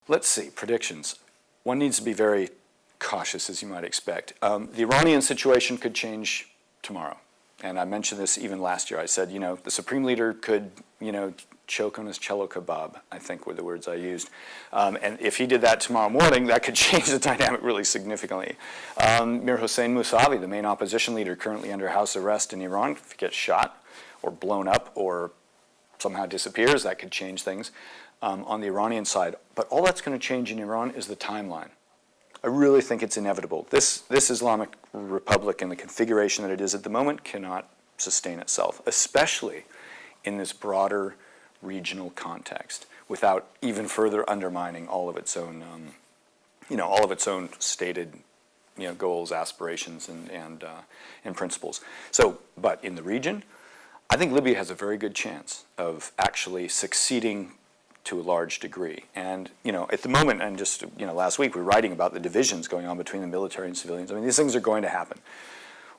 Let's see, predictions. One needs to be very cautious, as you might expect. The Iranian situation could change tomorrow. And I mentioned this even last year. I said, the Supreme Leader could, choke on his cello kebab, I think were the words I used. And if he did that tomorrow morning, that could change the dynamic really significantly. Mir Hossein Mousavi, the main opposition leader currently under house arrest in Iran, if he gets shot or blown up or somehow disappears, that could change things on the Iranian side. But all that's going to change in Iran is the timeline. I really think it's inevitable. This Islamic Republic in the configuration that it is at the moment cannot sustain itself, especially in this broader regional context, without even further undermining all of its own, all of its own stated, goals, aspirations, and principles. So, but in the region, I think Libya has a very good chance of actually succeeding to a large degree. And, at the moment, and just, last week we were writing about the divisions going on between the military and civilians. I mean, these things are going to happen.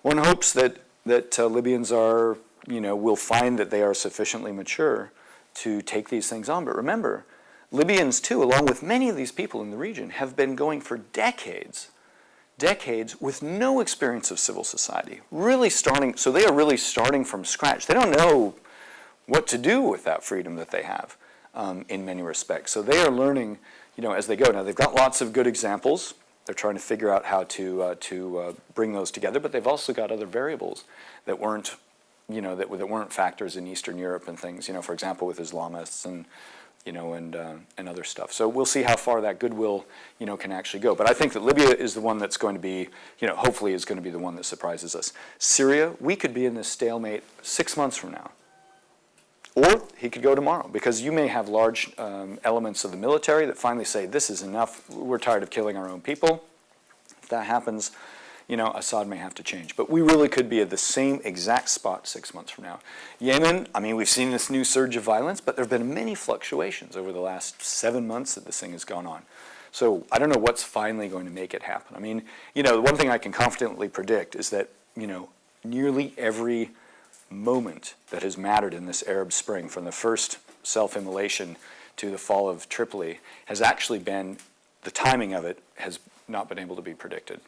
One hopes that Libyans are, will find that they are sufficiently mature to take these things on. But remember, Libyans too, along with many of these people in the region, have been going for decades with no experience of civil society, so they are really starting from scratch. They don't know what to do with that freedom that they have in many respects. So they are learning, as they go. Now, they've got lots of good examples. They're trying to figure out how to bring those together, but they've also got other variables that weren't, that weren't factors in Eastern Europe and things, for example, with Islamists and other stuff. So we'll see how far that goodwill, can actually go. But I think that Libya is the one that's going to be, hopefully is going to be the one that surprises us. Syria, we could be in this stalemate 6 months from now. Or he could go tomorrow, because you may have large elements of the military that finally say, this is enough, we're tired of killing our own people. If that happens, Assad may have to change. But we really could be at the same exact spot 6 months from now. Yemen, we've seen this new surge of violence, but there have been many fluctuations over the last 7 months that this thing has gone on. So I don't know what's finally going to make it happen. The one thing I can confidently predict is that, nearly every moment that has mattered in this Arab Spring, from the first self-immolation to the fall of Tripoli, has actually been, the timing of it has not been able to be predicted.